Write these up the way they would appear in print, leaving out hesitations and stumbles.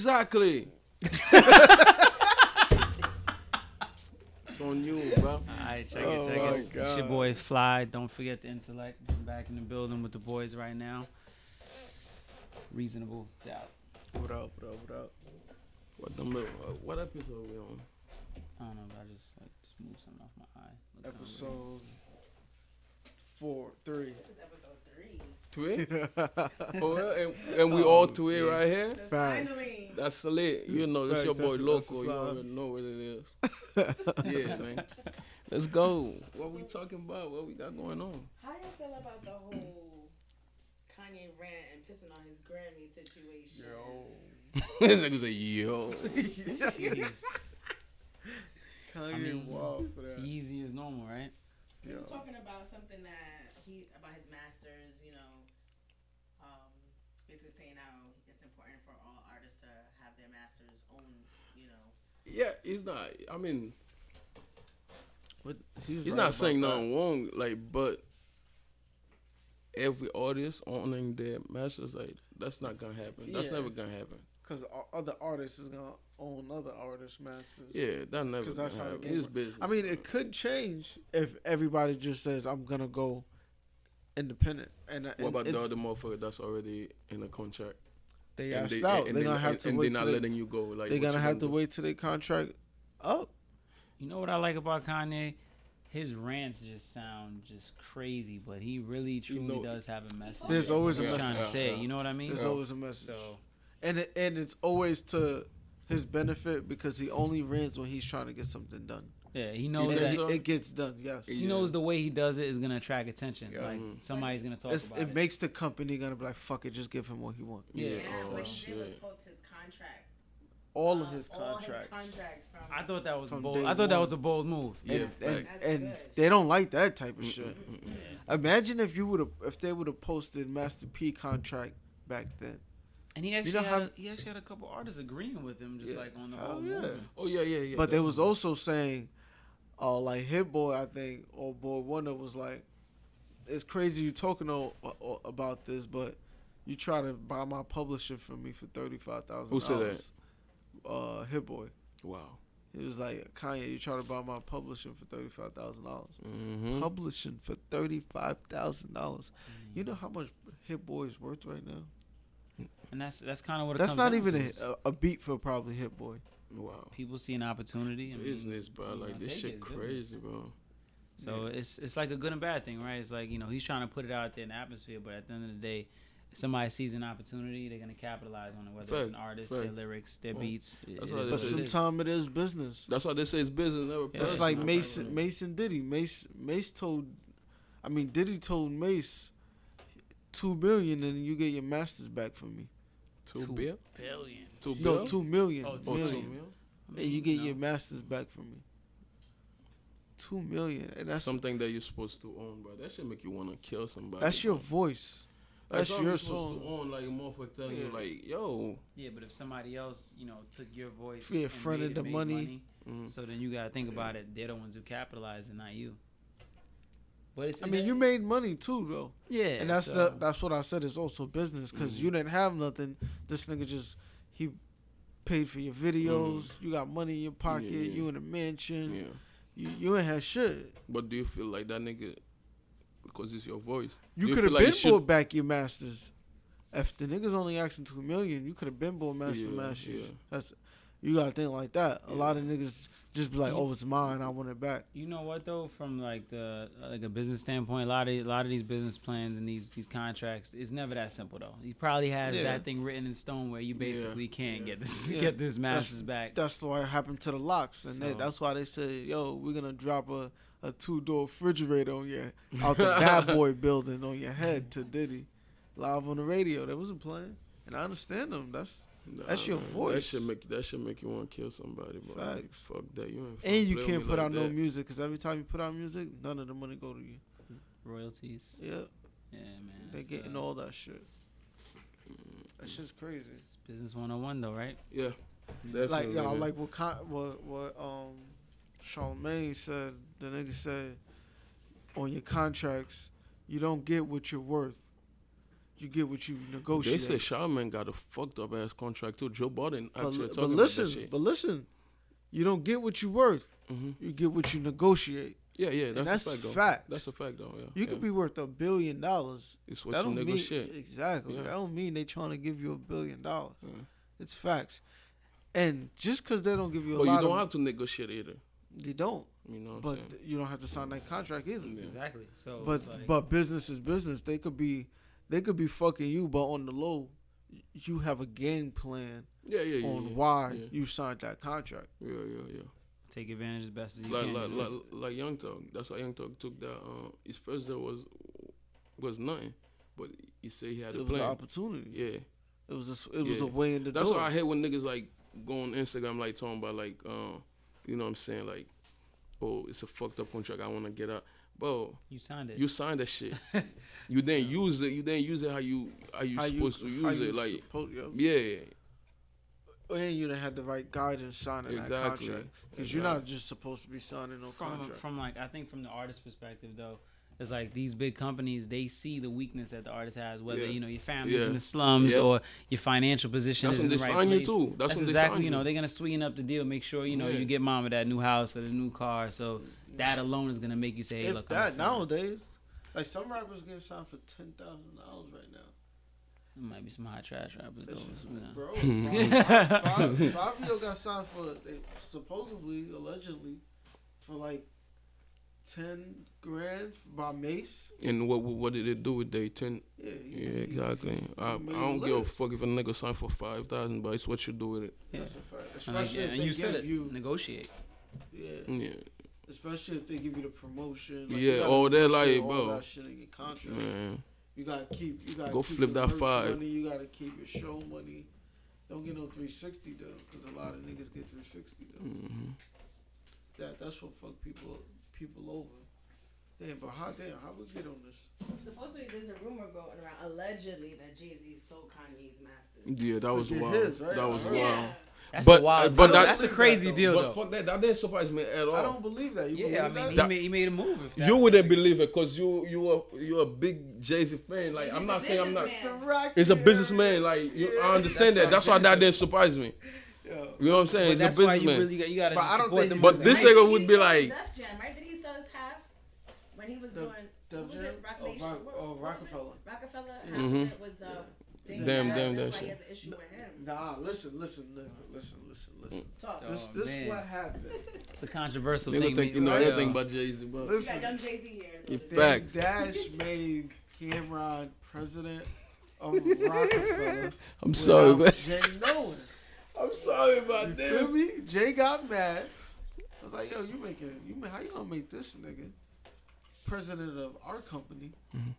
Exactly. It's on you, bro. All right, check Oh it, check my it. It's your God. boy Fly. Don't forget the intellect. I'm back in the building with the boys right now. Reasonable doubt. What up? What up? What up? What episode we on? I don't know, but I just moved something off my eye. Look kinda Episode 3. This is episode 3. Tweet? Oh, yeah, and we all tweet right here. Facts. Finally. That's lit. You know, this Facts, your boy that's Loco. a You sign. already know what it is. Yeah, man. Let's go. What we talking about? What we got going on? How y'all feel about the whole Kanye rant and pissing on his Grammy situation? This nigga say, yo. Jeez. Kanye I mean, wild for It's that. easy as normal, right? He was Yo. talking about something that about his masters, basically saying how it's important for all artists to have their masters own, Yeah, he's not. I mean, But he's right not about saying that. nothing wrong. Like, but every artist owning their masters, like, that's not gonna happen. That's Yeah. never gonna happen. Because other artists is gonna own other artists' masters. Yeah, that never 'Cause gonna that's how the happen. game His works. business. I mean, it could change if everybody just says, "I'm gonna go independent." And What about the it's- other motherfucker that's already in a contract? They And asked out. and They're gonna have to and wait. they're not letting you go. Like, They're what gonna you have to do? wait till their contract up. You know what I like about Kanye? His rants just sound just crazy, but he really truly know- does have a message. There's always a He's message. trying to say. Yeah. You know what I mean? There's always a message, So and it's always to his benefit because he only rants when he's trying to get something done. yeah, he knows think that. so? It gets done. Yes. He knows the way he does it is gonna attract attention. Yeah. Like Mhm. somebody's gonna talk about It it. makes the company gonna be like, "Fuck it, just give him what he wants." Yeah. Yeah, Oh, what he did was shit. post his contract. All of his All contracts. his contracts from. I thought that was From bold. day I thought that one. was a bold move. Yeah, and facts. and That's good. they don't like that type of shit. Yeah. Imagine if they would have posted Master P contract back then. And he actually know had how- he actually had a couple artists agreeing with him, just Yeah. like on the Hell whole yeah. movement. Oh yeah. But they was also saying, like Hit Boy, I think, or Boy Wonder was like, "It's crazy you talking about this, but you try to buy my publishing from me for $35,000." Who said that? Hit Boy. Wow. He was like, "Kanye, you try to buy my publishing for $35,000." Mm-hmm. Publishing for $35,000. You know how much Hit Boy is worth right now? And that's kind of what it That's comes not down even to is a beat for probably Hit Boy. Wow. people see an opportunity. I mean, Business, bro. you Like, know, this take it, shit it's crazy, business. bro. So it's like a good and bad thing, right? It's like, he's trying to put it out there in the atmosphere, but at the end of the day, if somebody sees an opportunity, they're gonna capitalize on it. Whether it's an Fact, artist, fact. their lyrics, their beats. It That's is why what they But say it is. sometimes it is business. That's why they say it's business, never Yeah, It's personal. like Personal. Mason Diddy. Diddy told Mace 2 million and you get your masters back from me. 2 bill? billion. 2 No, bill? 2 million. Oh, 2 Oh, 2 million. mil? And you get No. your masters back from me. 2 million. And that's Something that you're supposed to own, bro. That should make you want to kill somebody. that's your bro. voice. That's something your you're supposed to song. own, like a motherfucker telling you, Yeah. like, yo. Yeah, but if somebody else, took your voice, Yeah, and fronted the made money. Mm. so then you gotta think about it. They're the ones who capitalized, and not you. But it's I mean, you made money too, though. yeah, And that's so- that's what I said. It's also business because Mhm. you didn't have nothing. This nigga he paid for your videos. You got money in your pocket. Yeah. You in a mansion. Yeah. You ain't had shit. But do you feel like that nigga, because it's your voice? You do could feel have like been it should- bought back your masters. If the niggas only asking 2 million, you could have been bought masters. Yeah. That's you gotta think like that. A Yeah. lot of niggas just be like, "Oh, it's mine. I want it back." You know what though, from like a business standpoint, a lot of these business plans and these contracts, it's never that simple though. He probably has Yeah. that thing written in stone where you basically can't Yeah. get this Yeah. get this masters back. That's why it happened to the locks, and So- that's why they said, "Yo, we're gonna drop a 2-door refrigerator on your out the Bad Boy building on your head to Diddy, live on the radio." They wasn't playing, and I understand them. That's your man. voice. That should make you want to kill somebody, bro. Facts. Fuck that. You ain't And you play can't with me put like out no that. music because every time you put out music, none of the money go to you. Royalties. Yeah, Yeah, man. they it's, getting all that shit. That shit's crazy. it's business 101 though, right? Yeah. Like Definitely, y'all, man. like what Charlamagne said. The nigga said on your contracts, you don't get what you're worth. you get what you They negotiate. said Charlamagne got a fucked up ass contract too. Joe Biden actually but talking listen, about that shit. but listen, you don't get what you worth. Mm-hmm. You get what you negotiate. Yeah, And that's a fact though. facts. That's a fact though. Yeah, You could be worth $1 billion. It's what That you don't negotiate. mean exactly. Yeah. That don't mean they trying to give you $1 billion. Yeah. It's facts. And just because they don't give you a But lot you don't of, have to negotiate either. they don't. You know what But I'm saying? you don't have to sign that contract either. Yeah. Exactly. So, But it's like, but business is business. They could be fucking you, but on the low, you have a game plan Yeah, on why yeah. you signed that contract. Yeah. take advantage as best as you Like, can. like Young Thug. That's why Young Thug took that. His first deal was nothing, but he said he had a It was an plan. opportunity. Yeah, It was a Yeah. way in the that's door. why I hate when niggas like go on Instagram like talking about like you know what I'm saying, like, oh, it's a fucked up contract, I want to get out. Bro, You signed it. you signed that shit. You didn't use it. You didn't use it how you supposed to use it. Like, yeah. And you didn't have the right guidance signing that Exactly. contract, because you're not just supposed to be signing no contract. From like, I think from the artist perspective though, it's like these big companies, they see the weakness that the artist has, whether Yeah. your family's Yeah. in the slums Yeah. or your financial position That's is when in they the right sign you place. too. That's when they exactly, sign you. they're gonna sweeten up the deal, make sure Yeah. you get mama that new house or the new car. So that alone is gonna make you say, hey, If look, that I'm nowadays, like some rappers getting signed for $10,000 right now. There might be some hot trash rappers though. Bro, Hmm. Fabio got signed for supposedly, allegedly, for like 10 grand by Mace. And what did it do with day 10? Yeah, Yeah, exactly. I made don't a give a living. fuck if a nigga signed for 5,000, but it's what you do with it. Yeah. That's a fact. And, like, Especially if and they you said give it, you, negotiate. yeah. Yeah, Especially if they give you the promotion. Yeah, you gotta oh, they're negotiate like, all bro. that shit in your contract. man. You gotta keep. Go keep flip the that merch 5. money. You gotta keep your show money. Don't get no 360 though, because a lot of niggas get 360 though. Hmm. That's what fuck people over. Damn, but how we get on this? Supposedly, there's a rumor going around allegedly that Jay-Z sold Kanye's masters. Yeah, that To was get wild. his, right? That was Yeah. wild. Yeah. That's But- a wild. but deal. that- That's a crazy deal But though. fuck that didn't surprise me at all. I don't believe that. You Yeah, I believe mean, that? he made a move. If that You was wouldn't the- believe it because you're a big Jay-Z fan. Like, I'm not saying I'm not. businessman. It's a businessman. Like, I understand that. That's why that didn't surprise me. Yeah. You know what I'm saying? But It's a that's why you businessman. really got to But just I don't support think them. he But was this nice. nigga would be He sold like, Def Jam, right? Did he sell his half when he was The- doing? Def What was Jam? it? Rock Oh, Nation? Rock- What oh, was it? Rockefeller. Rockefeller. Half Mhm. of it was Damn, That's that why he shit. has an issue with him. Nah, listen. Talk. Oh, This man. what happened. It's a controversial nigga thing. think you know right? everything about Jay-Z, but We got Listen, young Jay-Z here. You Dame fact. Dash made Cameron president of Rockefeller. I'm sorry, without man. Jay knowing. I'm sorry You about feel that. me? Jay got mad. I was like, yo, how you gonna make this nigga president of our company Mhm.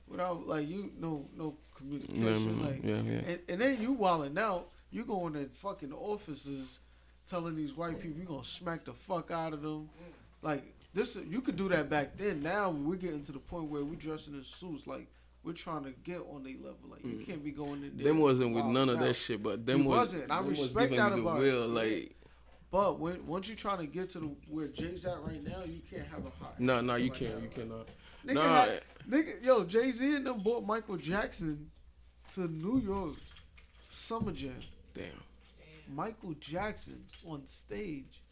without like no communication? Like, Yeah. and then you wilding out. You going to fucking offices telling these white people you gonna smack the fuck out of them. Like this, you could do that back then. Now we're getting to the point where we dressing in suits. Like we're trying to get on their level. Like you can't be going in there. Them wasn't with none of wilding that out. shit, but them He was. wasn't. I them was respect giving that me the about real, him. like. But once you trying to get to where Jay's at right now, you can't have a hot. No, you like can't. that. You cannot. Nigga, Nah. yo, Jay-Z and them bought Michael Jackson to New York Summer Jam. Damn. Michael Jackson on stage,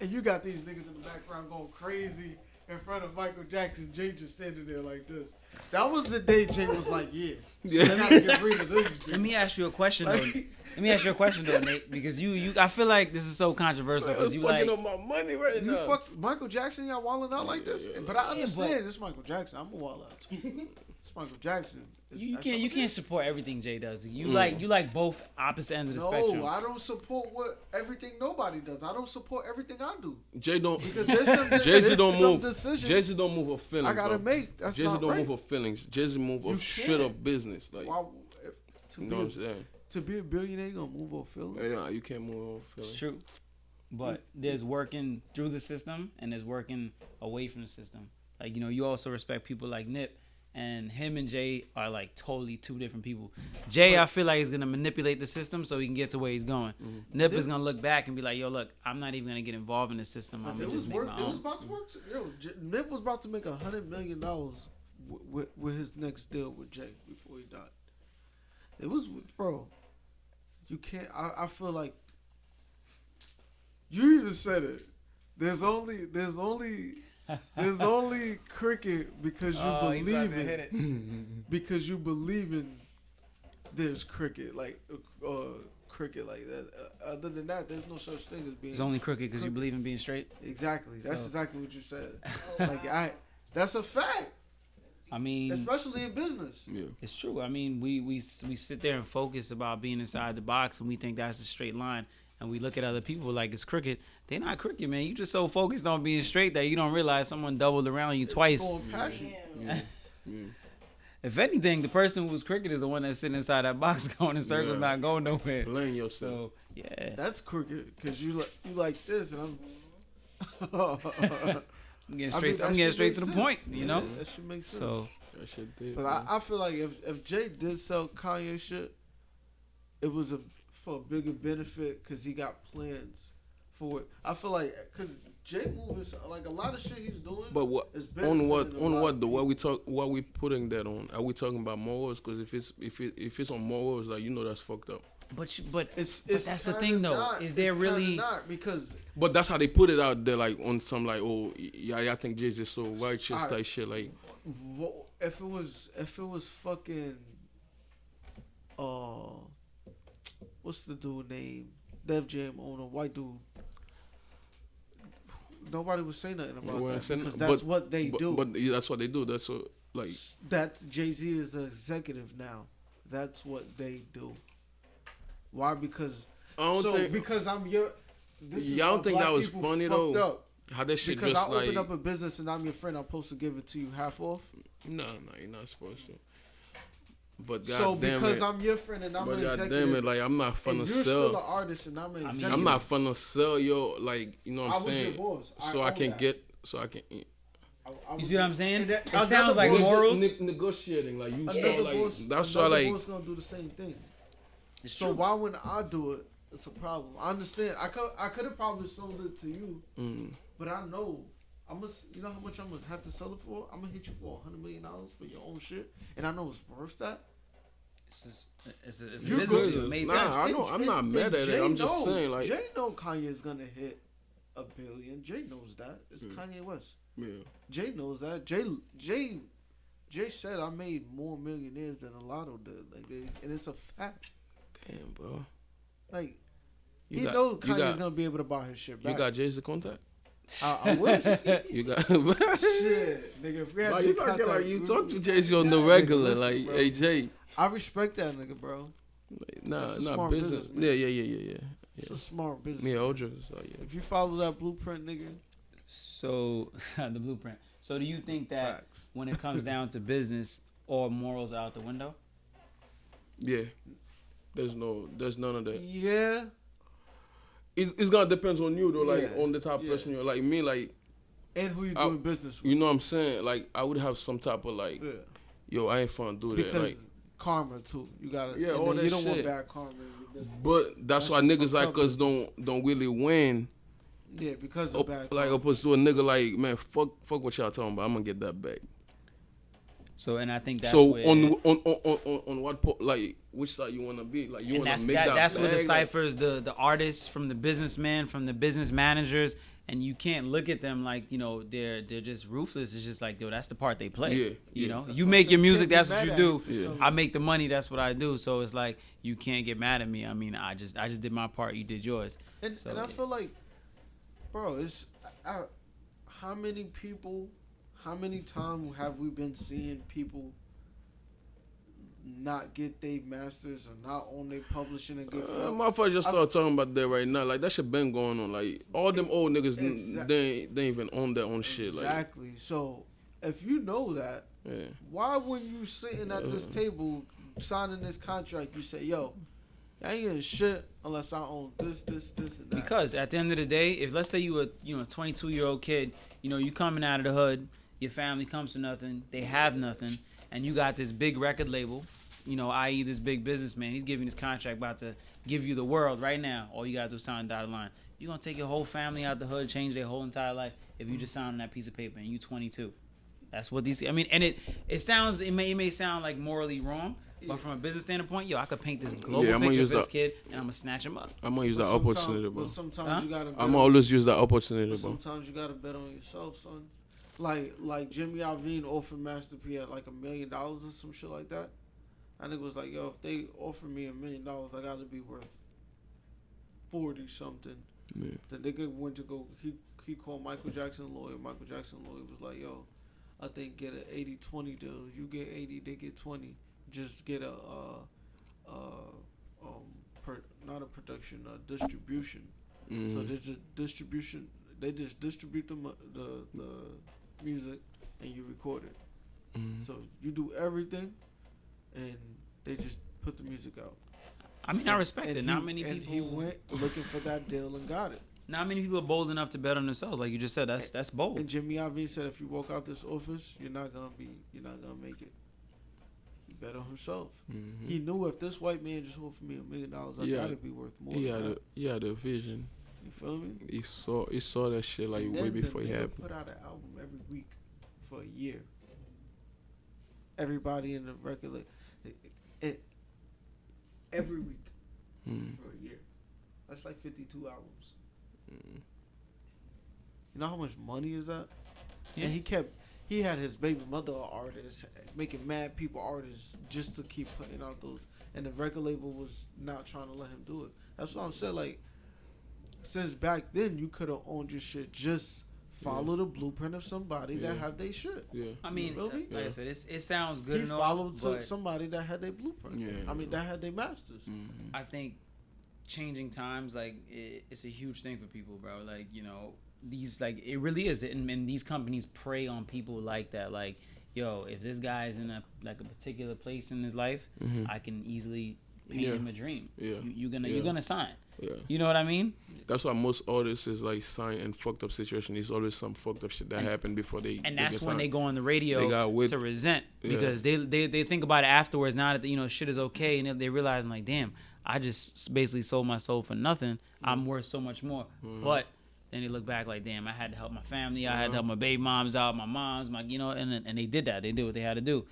and you got these niggas in the background going crazy in front of Michael Jackson. Jay just standing there like this. That was the day Jay was like, "Yeah, Yeah. I gotta get rid of this." Let me ask you a question though. Like, Let me ask you a question though, Nate, because I feel like this is so controversial because you like. fucking up my money right you now. fuck Michael Jackson, y'all wilding out like this. Yeah. But I Yeah, understand it's Michael Jackson. I'm gonna wild out too. It's Michael Jackson. You That's can't something. support everything Jay does. You Mm. like both opposite ends of the spectrum. No, I don't support everything nobody does. I don't support everything I do Jay don't. because there's some Jay-Z don't some move. decisions Jay-Z don't move off feelings. I gotta bro. make. That's Jay-Z not don't right. move off feelings. Jay-Z move You off straight up can't. business. Like, Why, you know what I'm saying? to be a billionaire, you gonna move off feelings? Yeah, you can't move off It's feelings. true. But there's working through the system and there's working away from the system. Like, you also respect people like Nip, and him and Jay are like totally two different people. Jay, I feel like he's gonna manipulate the system so he can get to where he's going. Nip is gonna look back and be like, yo, look, I'm not even gonna get involved in the system. I'm It gonna was just make my It was own. about to work. Yo, Nip was about to make $100 million with his next deal with Jay before he died. It was, bro. You can't. I feel like you even said it. There's only cricket because you he's about believe to hit in it. because you believe in. There's cricket like cricket like that. Other than that, there's no such thing as being. It's only crooked because you believe in being straight. Exactly. That's So- exactly what you said. Oh, Like wow. that's a fact, I mean, especially in business. Yeah. it's true. I mean, we sit there and focus about being inside the box, and we think that's a straight line. And we look at other people like it's crooked. They're not crooked, man. You just so focused on being straight that you don't realize someone doubled around you twice. Going passion. Damn. Yeah. Yeah. If anything, the person who was crooked is the one that's sitting inside that box going in circles, Yeah. not going nowhere. Blame yourself. So yeah, That's crooked because you like this, and I'm. I'm getting I straight. mean, that I'm getting shit straight makes to the sense. point. You Yeah, know. that should make sense. So That shit did. But I feel like if Jay did sell Kanye shit, it was for a bigger benefit because he got plans for it. I feel like because Jay moving like a lot of shit he's doing. But what is on what benefiting a lot of though? people. What we putting that on? Are we talking about morals? Because if it's on morals, like that's fucked up. but It's that's the kinda thing, though. not. Is there It's kinda really- not because But that's how they put it out there, like on some like yeah, I think Jay's is so righteous Alright. type shit. Like if it was fucking what's the dude name? Def Jam owner, white dude. Nobody would say nothing about Well, that saying- because that's but- what they do. But yeah, that's what they do. That's what like That Jay-Z is an executive now. That's what they do. Why? Because I don't think because I'm your. This is Yeah, I don't why think black that was people funny, fucked though. up. how that shit Because just I like open up a business and I'm your friend. I'm supposed to give it to you half off. no, you're not supposed to. But So goddamn because it, I'm your friend and I'm but an goddamn executive, it, like I'm not and finna you're still an sell. artist and I'm an I mean, executive. I'm not finna sell yo, like you know what I I'm was saying. your boss. So I own can that. get, so I can. I you was see what your- I'm saying? and that- It another sounds like boss- morals. Negotiating, like you Another saw, like boss, that's why, another like boss gonna do the same thing. It's So true. why when I do it, it's a problem. I understand. I could have probably sold it to you, but I know you know how much I'm gonna have to sell it for. I'm gonna hit you for $100 million for your own shit, and I know it's worth that. It's a You business good. deal. It made Nah, sense. I know. I'm not mad at it. I'm just saying, like- Jay know Kanye's gonna hit $1 billion. Jay knows that. It's Kanye West. yeah. Jay knows that. Jay said I made more millionaires than a lotto did. Like, and it's a fact. Damn, bro. Like, You he got- knows you Kanye's got- gonna be able to buy his shit You back. got Jay's contact. I wish. You got. Shit, nigga. If we had Like, Jay you talk, contact, like you we- talk to Jay-Z on the Nigga, regular, listen, like, bro. hey Jay. I respect that nigga, bro. Nah, That's a not smart business. business, man. Yeah. It's a smart business. Yeah, old jokes. Like, yeah. If you follow that blueprint, nigga, So the blueprint. So do you think that facts. when it comes down to business, all morals are out the window? Yeah. There's none of that. Yeah. It's gonna depend on you though, like Yeah, on the type of yeah. person you're. Like me, like And who you I- doing business with? you know what I'm saying. Like I would have some type of like, Yeah. yo, I ain't fun do that. Because Like, karma too. You gotta. Yeah, and all then that you don't want shit. bad karma in your business. but that's why That's niggas what's like up us with don't really win. Yeah, because of bad Like karma. opposed to a nigga like, man, fuck what y'all talking about. I'm gonna get that back. So and I think that's So where, on what like which side you wanna be? Like you and wanna make that. that's what bag, like- deciphers the artists from the businessmen, from the business managers, and you can't look at them like they're just ruthless. It's just like that's the part they play. Yeah, You yeah. know, That's you what make I'm your saying. music. Can't That's be what you mad do. at it for Yeah. some I make the money. That's what I do. So it's like you can't get mad at me. I mean, I just did my part. You did yours. And, So, and I yeah. feel like, bro, how many times have we been seeing people not get their masters or not own their publishing and get fucked? Motherfucker just started talking about that right now. Like that shit been going on. Like all them old niggas, they ain't even own their own shit. Like Exactly. So if you know that, yeah. why when you sitting at this table signing this contract, you say, "Yo, I ain't getting shit unless I own this, and that." Because at the end of the day, if let's say you a 22-year-old kid, you coming out of the hood, your family comes to nothing, they have nothing, and you got this big record label, i.e. this big businessman, he's giving this contract about to give you the world right now. All you gotta do is sign a dotted line. You're gonna take your whole family out the hood, change their whole entire life if you just sign on that piece of paper and you 22. That's what these. I mean, and it may sound like morally wrong, but from a business standpoint, yo, I could paint this global I'm gonna picture use for this that. kid, and I'm gonna snatch him up. I'm gonna use But that sometimes- opportunity, bro. But sometimes Huh? you gotta. Bet I'm on- always use that opportunity, But bro. sometimes you gotta bet on yourself, son. Like Jimmy Iovine offered Master P at like $1 million or some shit like that. I think it was like, yo, if they offer me $1 million, I gotta be worth 40 something. Yeah. The nigga went to go. He called Michael Jackson lawyer. Michael Jackson lawyer was like, yo, I think get an 80-20 deal. You get 80, they get 20. Just get not a production, a distribution. So there's just distribution. They just distribute the music and you record it. So you do everything, and they just put the music out. I mean, I respect it. Not he- many and people. he went looking for that deal and got it. Not many people are bold enough to bet on themselves, like you just said. That's bold. And Jimmy Iovine said, if you walk out this office, you're not gonna make it. He bet on himself. He knew if this white man just offered me $1 million, I Yeah. gotta be worth more. He than had that. he had a vision. You feel me? He saw that shit like And way then before the it nigga happened. put out an album every week for a year. Everybody in the record, every week for a year. That's like 52 albums. You know how much money is that? Yeah. And he had his baby mother an artist, making mad people artists just to keep putting out those. And the record label was not trying to let him do it. That's what I'm saying. Like, since back then, you could have owned your shit. Just follow the blueprint of somebody that Yeah. had their shit. Yeah. I mean, feel me? like I said, it sounds good He and all, followed but somebody that had their blueprint. Yeah. I mean, that had their masters. I think changing times, like it's a huge thing for people, bro. Like, you know, these, like, it really is, and these companies prey on people like that. Like, yo, if this guy is in a particular place in his life, I can easily paint Yeah. him a dream. Yeah. You're Yeah. gonna sign. Yeah. You know what I mean? That's why most artists is like signed in fucked up situation. There's always some fucked up shit that happened before they. And they that's get when they signed. go on the They radio got whipped. to resent Yeah. because they think about it afterwards. Now that, you know, shit is okay, and they realize, like, damn, I just basically sold my soul for nothing. I'm worth so much more. But then they look back like, damn, I had to help my family. I had to help my baby moms out, my moms, you know, and they did that. They did what they had to do.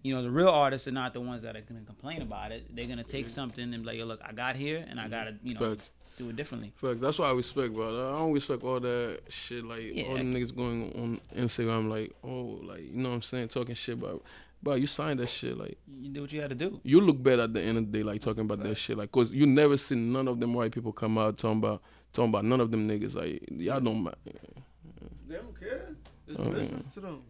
You know, the real artists are not the ones that are gonna complain about it. They're gonna take something and be like, yo, look, I got here and I gotta, you know, Facts. do it differently. Fact. That's what I respect, bro. I don't respect all that shit. Like Yeah. all the niggas going on Instagram, like, oh, like, you know what I'm saying, talking shit about. But you signed that shit, like. You do what you had to do. You look better at the end of the day, like talking about that shit, like, cause you never seen none of them white people come out talking about none of them niggas, like, y'all don't. They don't care. It's business to them.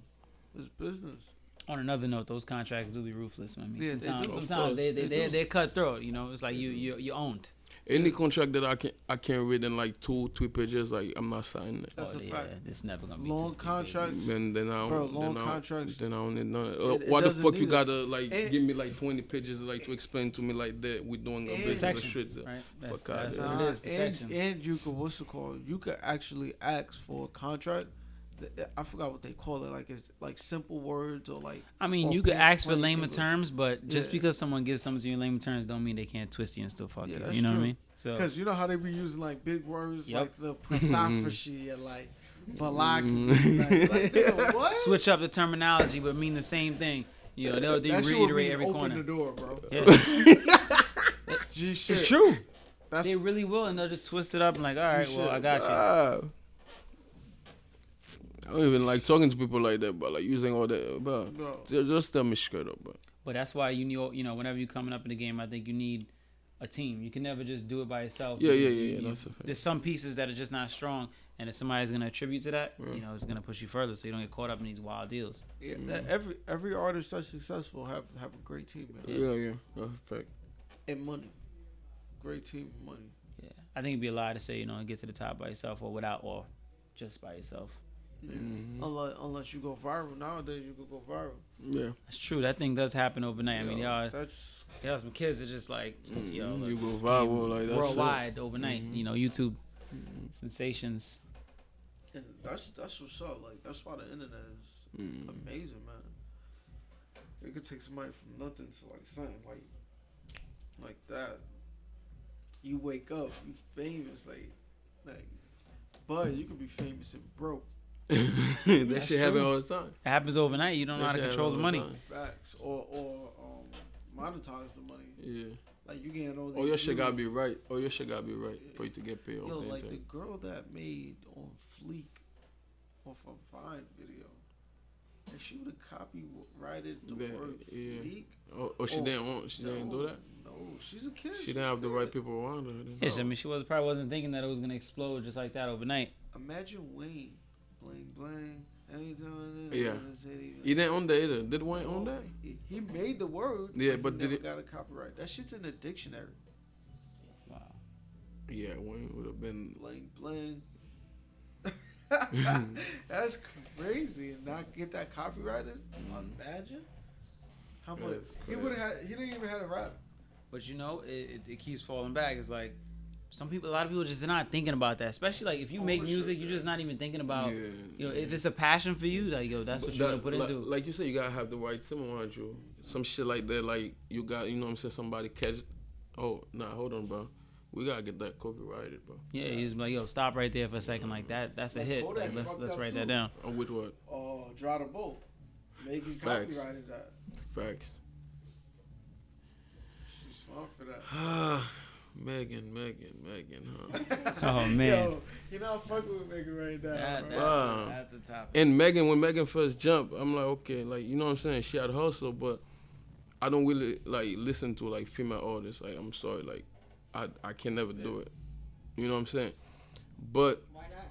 It's business. On another note, those contracts do be ruthless. I mean, Yeah, they do. sometimes Of they course. they're cutthroat. You know, it's like you owned. Any contract that I can't read in like 2-3 pages, like I'm not signing it. That's a fact. It's never gonna be Long too- contracts. Then I don't. Bro, long contracts. Then I don't need none. It Why the doesn't fuck you need it. gotta like And- give me like 20 pages like to explain to me like that we're doing a And- business Protection, shit. right? That's Fuck out what there. it is. Protection. And you could, what's it called? You could actually ask for a contract. I forgot what they call it. Like, it's like simple words or like. I mean, or you could plain- ask for plain layman English. terms, but just Yeah. because someone gives something to you in layman terms, don't mean they can't twist you and still fuck Yeah, you. that's You know what I true. mean? So Because you know how they be using like big words Yep. like the pathophagy and like balaki. like, nigga, what? switch up the terminology, but mean the same thing. You know, they That shit would reiterate mean every open corner. the door, bro. Yeah. G shit. It's true. That's They really will, and they'll just twist it up and like, all right, well, shit. I got you. Wow. I don't even like talking to people like that, but like using all that, but bro. just tell me straight up, but But that's why you know, whenever you're coming up in the game, I think you need a team. You can never just do it by yourself. Yeah, because that's a fact. There's some pieces that are just not strong, and if somebody's gonna attribute to that, Yeah. you know, it's gonna push you further, so you don't get caught up in these wild deals. Yeah, every artist that's successful have a great team, man. yeah, that's a fact. And money. Great team and money. Yeah, I think it'd be a lie to say, you know, get to the top by yourself or without or just by yourself. Yeah. Mm-hmm. Unless you go viral. Nowadays you could go viral. Yeah, That's true. That thing does happen overnight. I mean, Yo, there that's are some kids that just like, yo, you like, go just viral became like that's worldwide overnight. Mhm. You know, YouTube sensations. and that's what's up. Like that's why the internet is amazing, man. It could take somebody from nothing to like something like that. You wake up, you famous, like, but you could be famous and broke. That shit happen all the time. It happens overnight. You don't know how to That shit control the happen money. all the time. Facts. Or monetize the money. Yeah. Like you getting all these. Oh, your shit gotta views. be right. Oh, your shit gotta be right for you to get paid. Yo, off the like the internet. girl that made on Fleek off a Vine video, and she would have copyrighted the Yeah, word yeah. Fleek. Oh, she didn't do that. No, she's a kid. She She's didn't have a the kid. right people around her. Then. Yes, I mean, she probably wasn't thinking that it was gonna explode just like that overnight. Imagine Wayne, bling bling. Anytime Yeah. He didn't own that either. Did Wayne own that? He made the word. Yeah, but but he did never it- got a copyright. That shit's in the dictionary. Wow. Yeah, Wayne would have been. Bling bling. That's crazy, and not get that copyrighted. Imagine how much That's he would have had. He didn't even have a rap. But you know, it keeps falling back. It's like a lot of people just not thinking about that. Especially like if you make for music, sure, you're just not even thinking about. Yeah. You know, if it's a passion for you, like yo, that's what you're gonna put into. Like you said, you gotta have the right team around you. Some shit like that, like you got, you know what I'm saying, somebody catch. Oh, nah, hold on, bro. We gotta get that copyrighted, bro. Yeah, he's like, yo, stop right there for a second, like that. That's a Like, hit. Kodak Like, let's fucked up write too. that down. With what? Dry the boat. Megan Facts. copyrighted that. Facts. She's smart for that. Megan, huh? Oh man, Yo, you not fucking with Megan right now. that, bro. Wow. that's a topic. And Megan, when Megan first jumped, I'm like, okay, like, you know what I'm saying? She had hustle, but I don't really, like, listen to, like, female artists. Like, I'm sorry, like, I can never do it. You know what I'm saying? But Why not?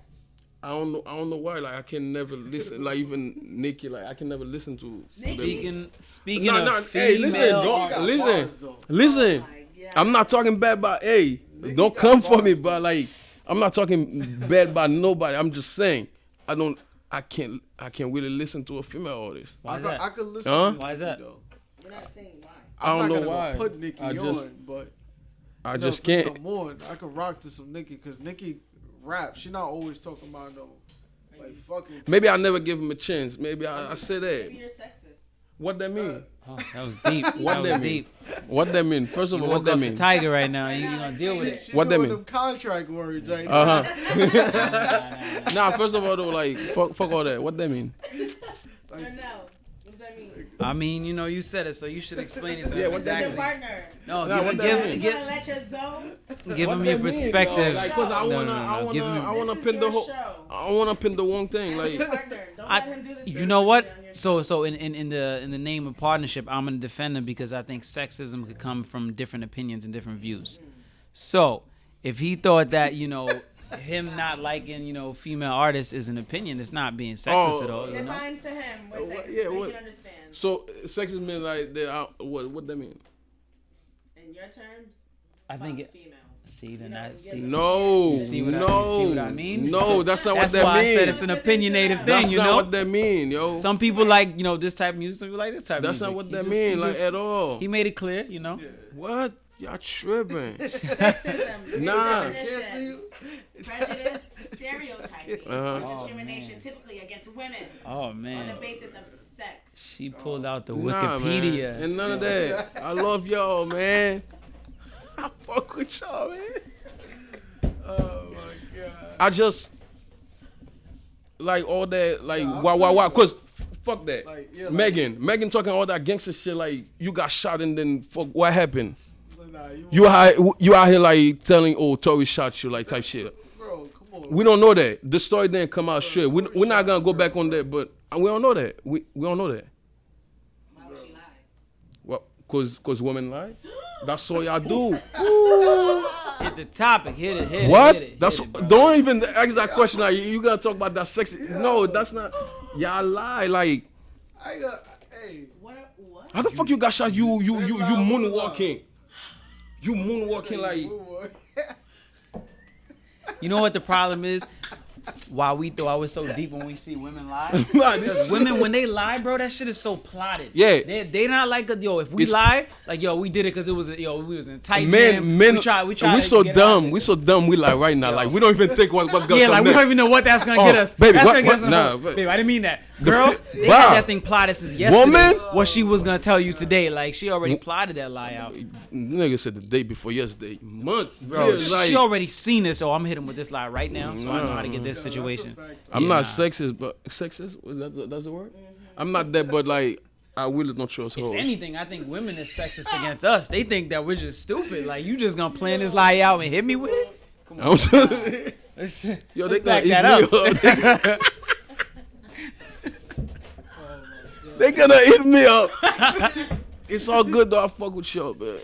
I don't know why. Like, I can never listen. Like, even Nicki, like, I can never listen to. Speaking No, of no, female, hey, listen, She don't- got listen. bars, though. Listen, Oh my God. I'm not talking bad about, hey, Nicki don't got come for me, bars, but, like, I'm not talking bad about nobody. I'm just saying, I can't really listen to a female artist. Why is that? I could listen Huh? to Why is Nicki, that? though. We're not saying why. I don't I'm know not gonna why. Go put Nicki I just- on, but I you know, just for can't. the morning, I could rock to some Nicki because Nicki rap. She not always talking about no like fucking. Maybe I never give him a chance. Maybe I say that. Maybe you're sexist. What that mean? Oh, that was deep. What that that was mean? deep. What that mean? First of You all, what woke that up mean? the tiger right now. You gonna deal with it? She What that doing mean? them contract words, right? Uh Nah, huh. Nah, first of all, though, like fuck all that. What that mean? Or no. What does that mean? I mean, you know, you said it, so you should explain it to them Yeah, what This is your exactly. partner. No, Nah, what give, that give, mean? You give, gonna let your zone? give What them that your mean, perspective. though? Like, cause I No, wanna, no, no, I wanna, give him- I wanna This pin is the your whole. show. I wanna pin the wrong thing. As Like, your partner. Don't I- let him do this. You know what? So in the name of partnership, I'm gonna defend him because I think sexism could come from different opinions and different views. So if he thought that him not liking female artists is an opinion, it's not being sexist at all. You know? Define to him what What- sexist yeah, so he what- can understand. so sexism mean like that. What that mean? In your terms, I think fuck it. females. See, then You know, I give see. them- No, You see what I- no, you see what I mean? No, that's not That's what that why mean. I said it's an opinionated That's thing. You not know, what that mean, yo. some people like this type of music, some people like this type of That's music. not what He that just- mean, he like just- at all. He made it clear, you know. What? Y'all tripping? Sexism, Nah. definition, prejudice, stereotyping, Uh-huh. or Oh, discrimination, man. typically against women Oh on the man, basis of sex. she pulled out the Nah, man. Wikipedia. And none of that. I love y'all, man. I fuck with y'all, man. Oh my god. I just like all that, like Yeah, I why? feel Cause fuck that. Like, yeah, like- Megan talking all that gangster shit. Like you got shot and then fuck. What happened? Nah, You out here like telling, oh, Tory shot you, like type shit. bro, come on. We don't know that. The story didn't come out straight. Tory We're not shot gonna you, go bro. back on that, but we don't know that. We don't know that. Why would she lie? Well, cause women lie. That's all y'all do. Hit the topic. Hit it. What? Hit it, That's hit it, bro. don't even ask that question. Like you gotta talk about that sexy. No, that's not. Y'all lie. Like I got. Hey. What? how the fuck you got shot? You lie, moonwalking. You moonwalking like. You know what the problem is? Why we thought I was so deep when we see women lie? Nah, this Women, when they lie, bro, that shit is so plotted. Yeah. They not like, yo, if we It's- lie, like, yo, we did it because it was, we was in a tight men, jam. men, we try we to so get out of dumb. it. We so dumb. We like right now. Like we don't even think what's gonna Yeah, come like, we next. don't even know what that's gonna Oh, get us. baby, That's what- gonna get what- us in nah, the hole. but- Baby, I didn't mean that. Girls, they Wow. had that thing plotted since yesterday. Woman? What she was gonna tell you today, like she already plotted that lie out. Nigga said the day before yesterday. Months, Bro, years, like, she already seen this, so I'm hitting him with this lie right now, so I know how to get this situation. I'm Yeah, not nah. sexist, but sexist? That's the word? I'm not that, but like, I really don't trust If hoes. anything, I think women is sexist against us. They think that we're just stupid. Like you just gonna plan this lie out and hit me with it? Come on, I'm let's, Yo, let's they back gonna that eat up. me up. They gonna eat me up. It's all good though. I fuck with y'all, man.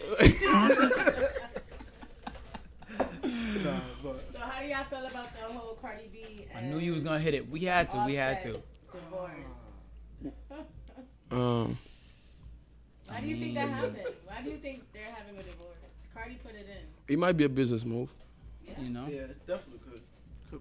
So how do y'all feel about the whole Cardi B? I knew you was gonna hit it. We had to. Offset divorce. Why do you think that happened? Why do you think they're having a divorce? Cardi put it in. It might be a business move. You know? Yeah, definitely could.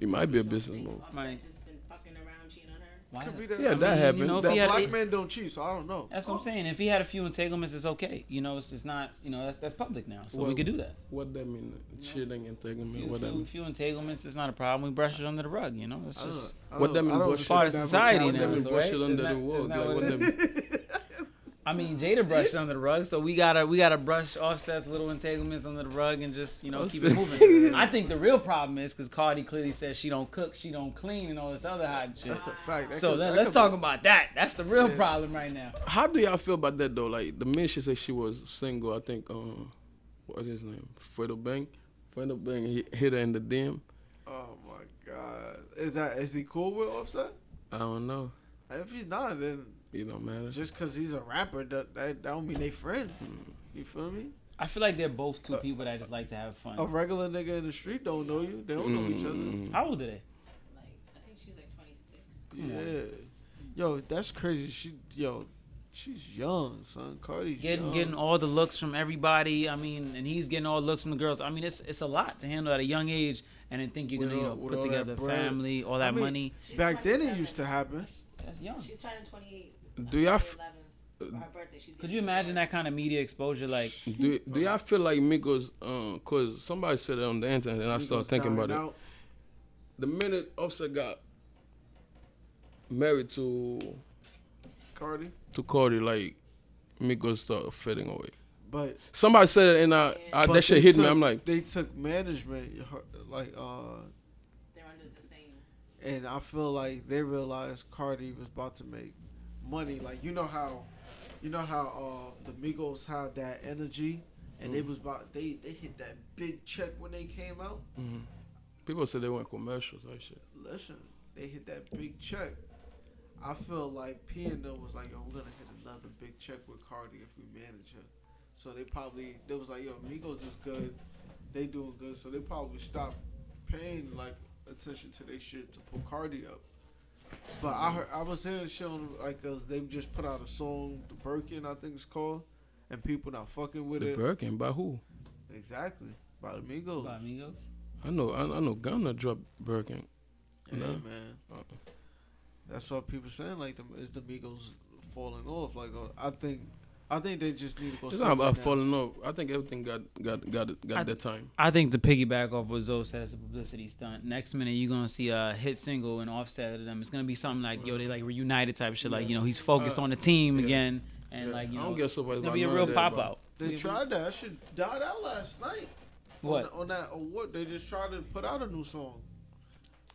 It might be a business move. Offset Might. just been fucking around, cheating on her. Why Could be not? that. Yeah, I that mean, happened. you know, if That- he had black a- men don't cheat, so I don't know. That's what I'm saying. If he had a few entanglements, it's okay. You know, it's just not. You know, that's public now, so we Well, could do that. What that mean? Cheating, entanglement, what that Few, mean? few entanglements, it's not a problem. We brush it under the rug. You know, it's I don't- just. I What don't- that mean, I don't brush understand part of that society What now, that vocabulary. mean, so, brush right? it under Isn't the that- rug? isn't that Like, what what it that mean? I mean, Jada brushed under the rug, so we gotta brush Offset's little entanglements under the rug and just keep it moving. I think the real problem is because Cardi clearly says she don't cook, she don't clean, and all this other hot shit. That's a fact. That So could- that let's could talk be- about that. That's the real Yeah. problem right now. How do y'all feel about that though? Like the minute she said she was single, I think what is his name? Fredo Bang. Fredo Bang hit her in the DM. Oh my god, is he cool with Offset? I don't know. If he's not, then It don't matter. just because he's a rapper, that don't mean they friends. You feel me? I feel like they're both two people that just like to have fun. A regular nigga in the street don't know you. They don't know each other. How old are they? Like, I think she's like 26. Yeah. Yo, that's crazy. She's young, son. Cardi's young. Getting all the looks from everybody. I mean, and he's getting all the looks from the girls. I mean, it's a lot to handle at a young age, and then think you're With gonna all- with put all together that a bread. family, all that I mean, money. She's Back then, it 27. used to happen. That's young. She's turning 28. Do y'all October 11th, for her birthday. She's Could you imagine that kind of media exposure? Like, do y'all feel like Migos? Cause somebody said it on the internet, and I started thinking about it. The minute Offset got married to Cardi. Cardi, like Migos started fading away. But Somebody said it, and but that shit they hit me. took- I'm like, they took management, like They're under the same. and I feel like they realized Cardi was about to make money. Like you know how the Migos have that energy, and they hit that big check when they came out. people said they went commercials. That shit. Listen, they hit that big check. I feel like P&O was like, yo, we're gonna hit another big check with Cardi if we manage her. So they was like, yo, Migos is good, they doing good, so they probably stopped paying like attention to their shit to put Cardi up. But I was hearing shit on like they just put out a song, the Birkin I think it's called, and people not fucking with The it. Birkin by who? Exactly, by the Migos. by Amigos. I know Gunna dropped Birkin. Yeah, No. man. That's what people saying. Like, is the Migos falling off? Like, I think they just need to go. It's sit not about right now. falling off. I think everything got their time. I think to piggyback off what Zoe said, it's a publicity stunt. Next minute, you're gonna see a hit single and Offset of them. It's gonna be something like, yo, they like reunited type shit. Like, he's focused on the team yeah. again, and Yeah. like, I don't get so it's much gonna be a about real none of pop that, out. They tried that. That shit died out last night. What? On that award? They just tried to put out a new song,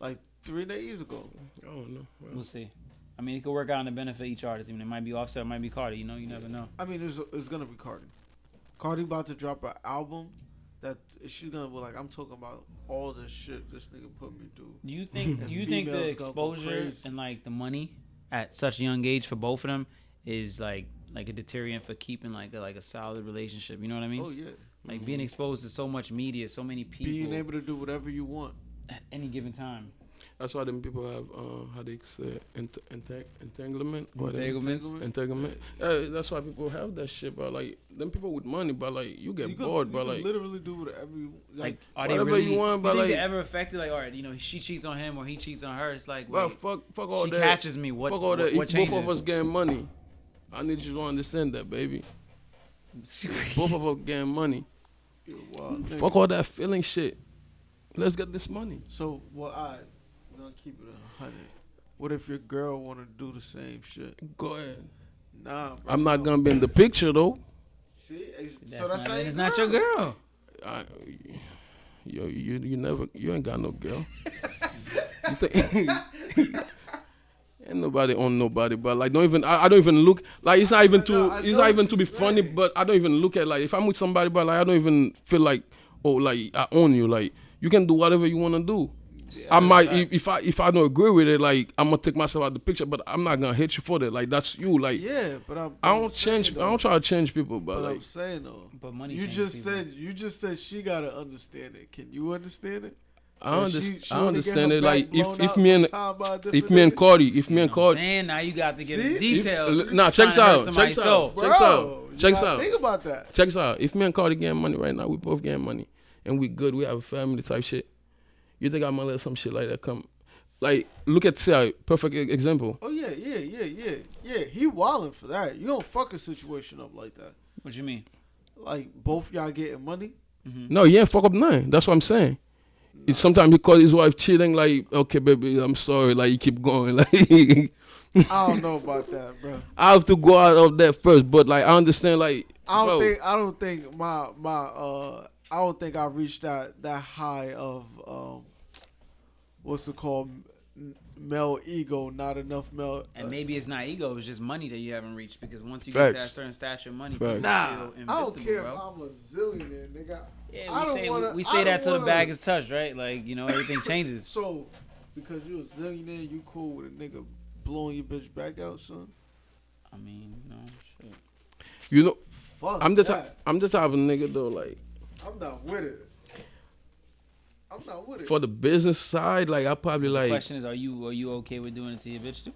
like 3 days ago. I don't know. Well, We'll see. I mean, it could work out in the benefit of each artist. I mean, it might be Offset, it might be Cardi. You never know. I mean, it's gonna be Cardi. Cardi about to drop an album that she's gonna be like, I'm talking about all the shit this nigga put me through. Do you think? And Do you think the females gonna go exposure crazy. and like the money at such a young age for both of them is like a deterrent for keeping like a solid relationship? You know what I mean? Oh yeah, Like being exposed to so much media, so many people being able to do whatever you want. at any given time. that's why them people have how they say entanglement. Entanglements. Entanglement. That's why people have that shit. But like them people with money, but like you get You bored. you But can like literally do whatever you Like, are they whatever really? you want, but think like- they ever affected? Like, all right, she cheats on him or he cheats on her. It's like, well, wait, fuck all she that. catches me. What? Fuck all that. What If both of changes? us getting money, I need you to understand that, baby. Both of us getting money. Fuck all that feeling shit. Let's get this money. So, well, we're gonna keep it 100. What if your girl want to do the same shit? Go ahead. Nah, bro. I'm not gonna be in the picture though. See, That's not, it's not your girl. I, you ain't got no girl. You think ain't nobody on nobody, but like I don't even look like it's not even to be funny, but I don't even look at like if I'm with somebody, but like I don't even feel like like I own you. Like you can do whatever you wanna do. Yeah, I might if I don't agree with it, like I'm gonna take myself out of the picture, but I'm not gonna hit you for that. Like that's you. Like but I don't change. I don't try to change people, but like I'm saying though. But money. You just said she gotta understand it. Can you understand it? I understand it. Like if me and Cardi, saying now you got to get in detail. Check this out. Think about that. Check this out. If me and Cardi getting money right now, we both getting money, and we good. We have a family type shit. You think I'm gonna let some shit like that come? Like, look at Sai, perfect example. Oh yeah. He wildin' for that. You don't fuck a situation up like that. What you mean? Like both y'all getting money? Mm-hmm. No, he ain't fuck up nothing. That's what I'm saying. Nah. Sometimes he call his wife cheating. Like, okay, baby, I'm sorry. Like, you keep going. Like, I don't know about that, bro. I have to go out of that first, but like, I understand. Like, I don't think I reached that high of what's it called, male ego, not enough male. And maybe it's not ego, it's just money that you haven't reached, because once you get to that certain stature of money, people feel invisible, I don't care if I'm a zillionaire, nigga. Yeah, we say that till the bag is touched, right? Like, you know, everything changes. So, because you a zillionaire, you cool with a nigga blowing your bitch back out, son? I mean, shit. You know, fuck I'm the type of nigga though, like. I'm not with it. For the business side, like I probably like. The question is, are you okay with doing it to your bitch too?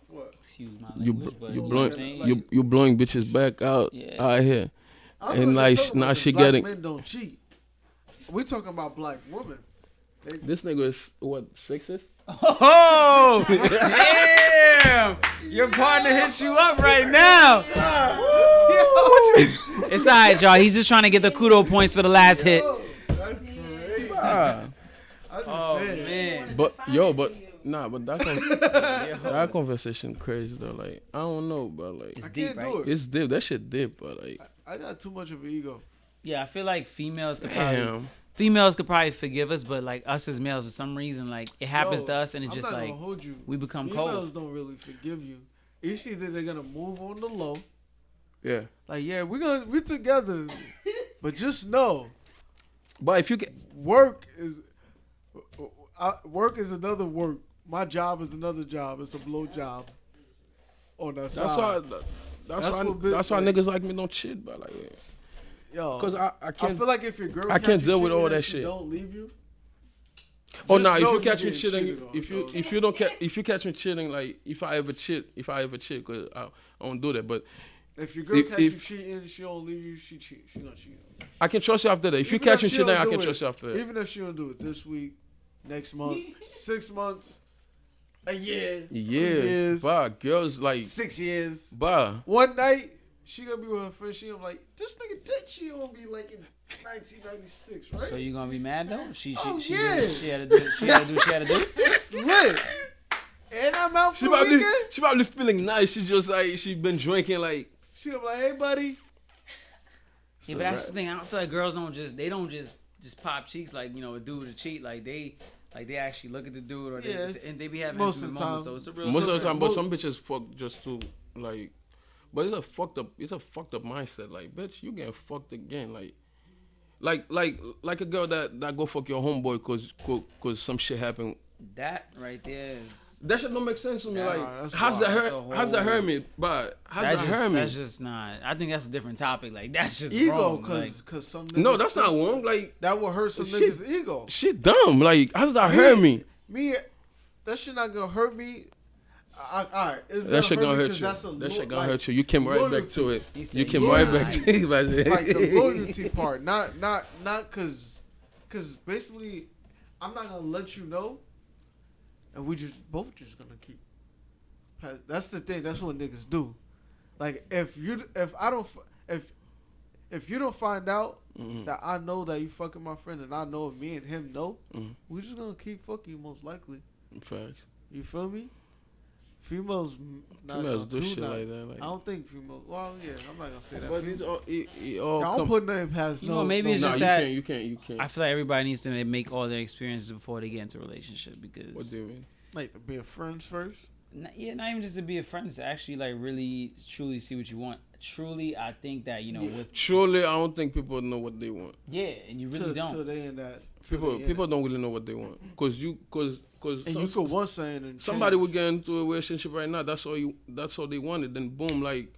What? Excuse my language, you blowing bitches back out here, and like now she black getting. Men don't cheat. We talking about black women. This nigga is what, sexist? Oh damn! Your partner hits you up right now. It's alright, y'all. He's just trying to get the kudo points for the last hit. That's crazy. Oh man. But that conversation crazy though. Like I don't know, but like it's deep, right? It's deep. That shit deep, but like I got too much of an ego. Yeah, I feel like females could probably forgive us, but like us as males, for some reason, like it happens to us, and it's just like we become cold. Females don't really forgive you. It's either they're gonna move on the low. Yeah. Like we're together, but just know. But if you get work is another work. My job is another job. It's a blow job. On that side. That's why niggas like me don't cheat, but like. Yo, because I can't. I feel like if your girl, I can't deal with all that shit. Don't leave you. Oh no! If you catch me cheating, if you catch me cheating, like if I ever cheat, cause I don't do that. But if your girl catch you cheating, she don't leave you. She not cheating. I can trust you after that. If you catch me cheating, I can trust you after that. Even if she don't do it this week, next month, 6 months, a year, 2 years, bah, girls like 6 years, bah. One night. She gonna be with her friend. She gonna be like, this nigga did cheat on me like in 1996, right? So you gonna be mad though? She had to do. She had to do. It's lit. And I'm out for the weekend. She probably feeling nice. She just like she been drinking like. She gonna be like, hey buddy. Yeah, but that's the thing. I don't feel like girls don't just pop cheeks like, you know, a dude to cheat. Like they actually look at the dude, or and they be having intimate moments. So it's a real. Most of the time, but some bitches fuck just to like. But it's a fucked up mindset. Like, bitch, you getting fucked again. Like a girl that go fuck your homeboy cause some shit happened. That right there is. That shit don't make sense to me. Like, how's that hurt me? But how's that hurt me? That's just not. I think that's a different topic. Like, that's just ego, wrong. Cause some niggas. No, that's not wrong. Like that will hurt some niggas' ego. Shit dumb. Like, how's that hurt me? That shit not gonna hurt me. Alright, that shit gonna hurt you. That shit gonna hurt you. You came right back to it. You came right back to it. Like the loyalty part, not cause basically, I'm not gonna let you know, and we both gonna keep. That's the thing. That's what niggas do. Like if you don't find out that I know that you fucking my friend, and I know me and him know, we just gonna keep fucking most likely. Facts. You feel me? Females not Females gonna do shit nothing. like that. Like, I don't think females. Well, yeah, I'm not gonna say that. but it's all, it all I don't put nothing past. You know, maybe it's no, just you that- can't. You can't. You can't. I feel like everybody needs to make all their experiences before they get into a relationship What because do you mean? like to be friends first. not even just to be a friend, it's to actually like really truly see what you want. Truly, I think that with Surely, I don't think people know what they want. and you really Till don't. they in that. People don't really know what they want. Cause And you could want something and somebody change. would get into a relationship right now. That's all they wanted. Then boom, like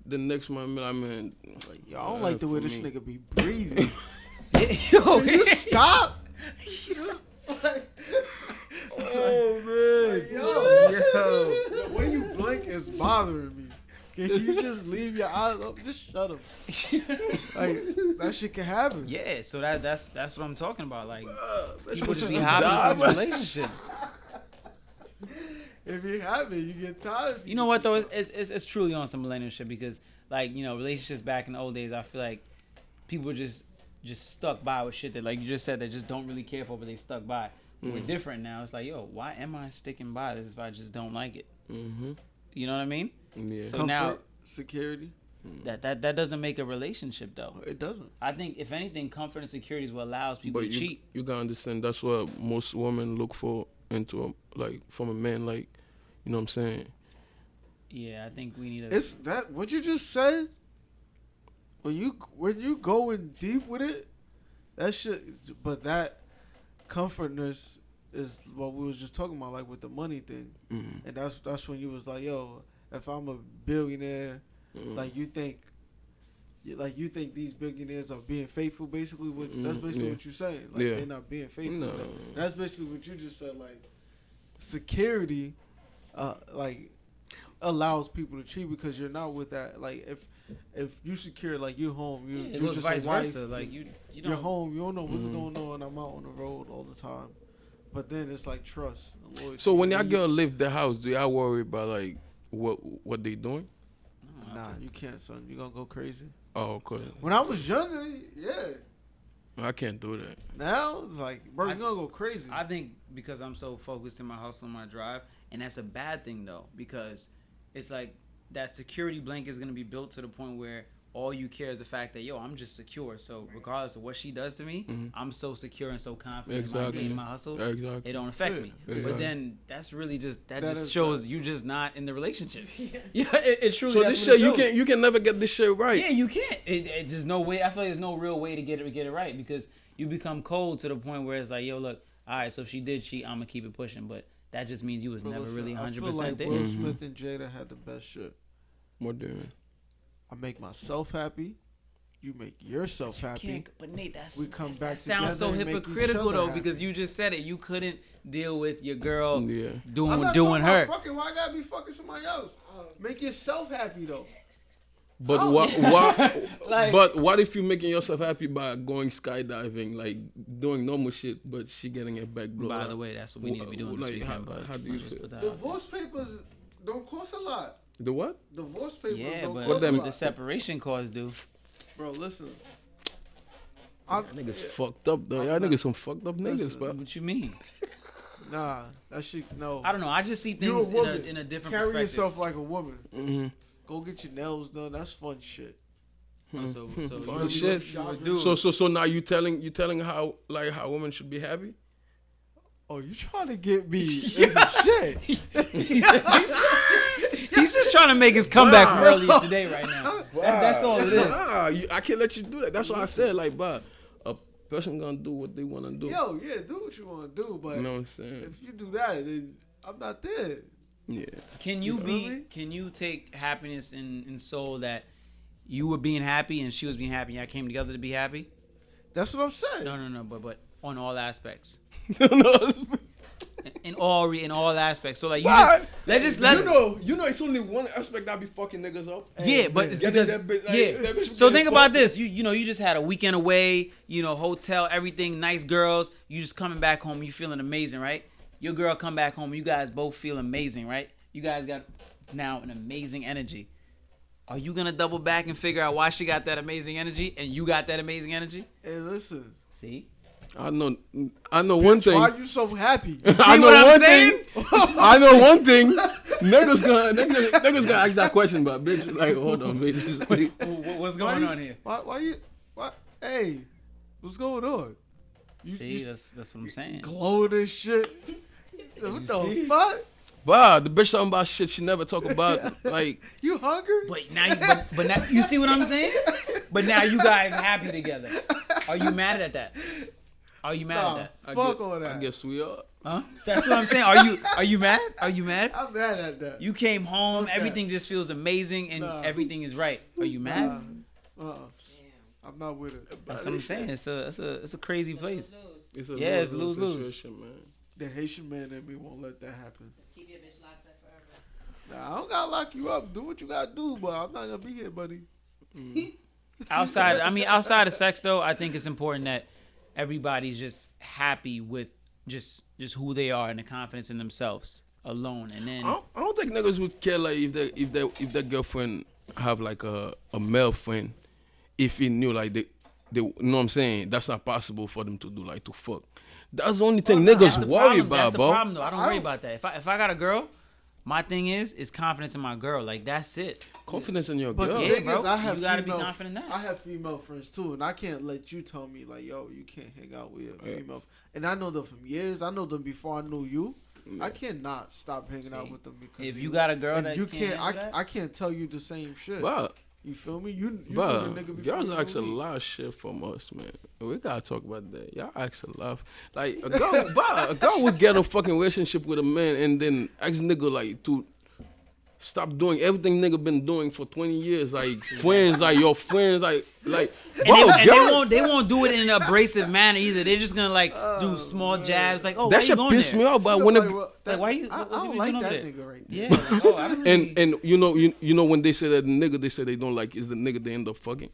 the next month, I mean, Like, yo, I don't like the way this nigga be breathing. Yo, Can you stop? Oh man, Like, yo, the way you blink is bothering me. Can you just leave your eyes up? Just shut them. Like that shit can happen. yeah. So that's what I'm talking about. Like That people shit just be should hopping die, into man. relationships. If you have it, you get tired. You know what though? It's truly on some millennial shit because relationships back in the old days, I feel like people were just stuck by with shit that like you just said they just don't really care for, but they stuck by. We're different now. It's like, yo, why am I sticking by this if I just don't like it? Mm-hmm. You know what I mean? Yeah. So Comfort, now security. that doesn't make a relationship though. It doesn't. I think if anything, comfort and security is what allows people But to cheat. you gotta understand that's what most women look for from a man. Like, you know what I'm saying? Yeah, I think we need a. It's that what you just said. When you going deep with it, that shit. But that comfortness is what we was just talking about, like with the money thing. Mm-hmm. And that's when you was like, yo, if I'm a billionaire, like you think these billionaires are being faithful, basically. That's basically what you're saying. Like they're not being faithful. No. Like, that's basically what you just said. Like security, like allows people to cheat because you're not with that. Like if you secure, like you're home, it you're goes just vice a wife. versa. Like you You're don't. home. You don't know what's going on. I'm out on the road all the time. But then it's like trust. And loyalty. So when y'all And girl leave the house, do y'all worry about like what they doing? nah, you can't, son. You gonna go crazy. Oh, cause When I was younger, yeah. I can't do that. Now it's like, bro, you gonna go crazy. I think because I'm so focused in my hustle and my drive, and that's a bad thing though, because it's like that security blanket is gonna be built to the point where all you care is the fact that I'm just secure. So regardless of what she does to me, I'm so secure and so confident in my Exactly. game, and my hustle. Exactly. It don't affect me. Yeah. But then that's really just That just is shows bad. you just not in the relationship. Yeah, it truly. So that's this what it shit shows. you can never get this shit right. Yeah, you can't. There's no way. I feel like there's no real way to get it right because you become cold to the point where it's like, yo, look, all right. So if she did cheat, I'm gonna keep it pushing. But that just means you was But never listen, really I 100% feel like there. Will Smith and Jada had the best shit. What do you mean? I make myself happy. You make yourself happy. But Nate, We come back that sounds so together and make each hypocritical other though happy. because you just said it. You couldn't deal with your girl Yeah. I'm doing not doing talking her. about fucking. Why I gotta be fucking somebody else? Make yourself happy though. But Oh. what Like- but what if you're making yourself happy by going skydiving, like doing normal shit, but she getting it back blown By up? the way, that's what we need to be doing this Like, weekend. how- But how do you I'll just feel? put that out there. Divorce papers don't cost a lot. The what? Divorce papers Yeah, don't but cost a them- lot. the separation clause do. Bro, listen. Niggas fucked up though. Y'all niggas some fucked up niggas, Listen. bro. What you mean? Nah, that shit, no. I don't know. I just see You things woman. in a different Carry perspective. yourself like a woman. Mm-hmm. Go get your nails done. That's fun shit. Oh, so Fun you shit. would do. So now you telling how women should be happy? Oh, you trying to get me in some shit? He's just trying to make his comeback from earlier today right now. That's all it is. Nah, I can't let you do that. That's why I said like, but a person gonna do what they wanna do. Yo, yeah, do what you want to do, but You know what I'm saying? if you do that, then I'm not there. Yeah. Can you feel be? me? Can you take happiness in soul that you were being happy and she was being happy and y'all came together to be happy? That's what I'm saying. No. But on all aspects. No. In all aspects. So like you Why? just, let's just let you know it's only one aspect that be fucking niggas up. yeah, but it's Getting because that bitch- like, yeah. that bitch So being think about fucked. this. You just had a weekend away. Hotel, everything, nice girls. You just coming back home. You feeling amazing, right? Your girl come back home. You guys both feel amazing, right? You guys got now an amazing energy. Are you gonna double back and figure out why she got that amazing energy and you got that amazing energy? Hey, listen. See, I know one thing. Why are you so happy? I know what I'm one saying? thing. I know one thing. Niggas gonna ask that question, but bitch, like, hold on, bitch. Just like, What's Why going you- on here? Why? Hey, what's going on? See, that's what I'm saying. glowing and shit. What the see? fuck? wow, the bitch talking about shit she never talk about. Like, You hungry? But now, but now, you see what I'm saying? But now you guys happy together. Are you mad at that? Are you mad Nah, at that? fuck all that. I guess we are. Huh? That's what I'm saying. Are you mad? Are you mad? I'm mad at that. You came home, Fuck that. everything just feels amazing, and Nah. everything is right. Are you mad? Uh-uh. I'm not with it. That's what I'm saying. It's a crazy place. It's a Yeah, it's lose-lose. situation, man. The Haitian man in me won't let that happen. Just keep your bitch locked up forever. Nah, I don't gotta lock you up. Do what you gotta do, but I'm not gonna be here, buddy. Outside of sex though, I think it's important that everybody's just happy with just who they are and the confidence in themselves alone, and then I don't think niggas would care like if their girlfriend have like a male friend, if he knew like they you know what I'm saying, that's not possible for them to do, like to fuck. That's the only thing That's niggas the worry problem. about, That's the bro. problem though. I don't worry about that. If I got a girl, my thing is confidence in my girl. Like that's it. Confidence in your But girl. the Yeah, thing bro. is, I have You gotta be female, confident in that. I have female friends too, and I can't let you tell me like, yo, you can't hang out with a Yeah. female. And I know them from years. I know them before I knew you. I cannot stop hanging out See, with them because If you got a girl and that you can't, handle that, I can't tell you the same shit. But You feel me? You knew the But nigga before girls you ask a knew me. lot of shit from us, man. We gotta talk about that. Y'all ask a lot. Like a girl would get a fucking relationship with a man and then ask nigga like to stop doing everything nigga been doing for 20 years. Like friends, like your friends, like bro, they won't do it in an abrasive manner either. They're just gonna like do small jabs, like, oh, why that you shit going piss there? me off. But She when was a, like, well, Like, why you? I what's he don't like doing that over there? nigga right Yeah. there. Like, oh, I really, and you know when they say that nigga, they say they don't like is the nigga they end up fucking.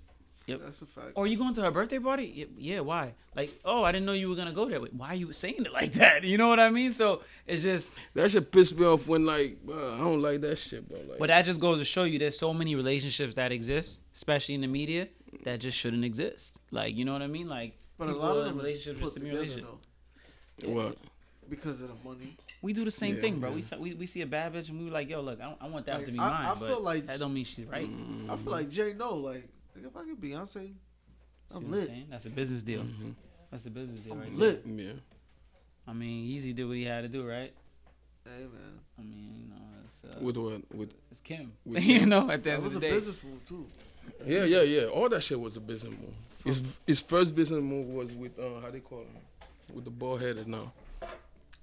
That's a fact. Or you going to her birthday party? Yeah, why? Like, oh, I didn't know you were gonna go there. Wait, why are you saying it like that? You know what I mean? So it's just, That shit piss me off when like, bro, I don't like that shit, bro. Like, but that just goes to show you there's so many relationships that exist, especially in the media, that just shouldn't exist. Like, you know what I mean? Like, But a people lot of in them relationships is just put together stimulation. though, what? because of the money. We do the same Yeah, thing, bro. yeah. We see a bad bitch and we like, yo, look, I want that Like, to be I mine. feel but like- that don't mean she's right. I feel like Jay know, like, nigga, if I could Beyonce, See I'm what I'm lit. saying? That's a business deal. Mhm. That's a business deal, I'm right? lit. Yeah. I mean, Easy did what he had to do, right? Hey man, I mean, you know, it's, With what? With it's Kim. with You Kim. know, at the that end was of a the day. business move too. yeah. All that shit was a business move. His first business move was with how they call him, with the bald headed now.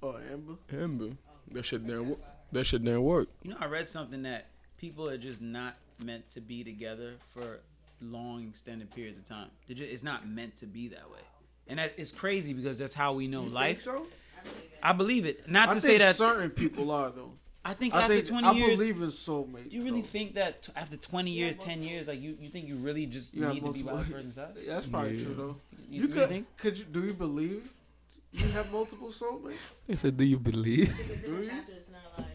Oh, Amber. Amber. That shit didn't work. You know, I read something that people are just not meant to be together for long, extended periods of time. It's not meant to be that way. And it's crazy because that's how we know You life. think so? I believe it. Not I to think say that. certain people are though. I think I after think 20 I years. believe in soulmates. Do you really though. think that after 20 years, 10 years, like you think you really just You have need to be by multiple- the person's side? Yeah, that's probably Yeah. true though. You You really could think? could you do you believe you have multiple soulmates? They said, "Do you believe?" Different Really? chapters in our life.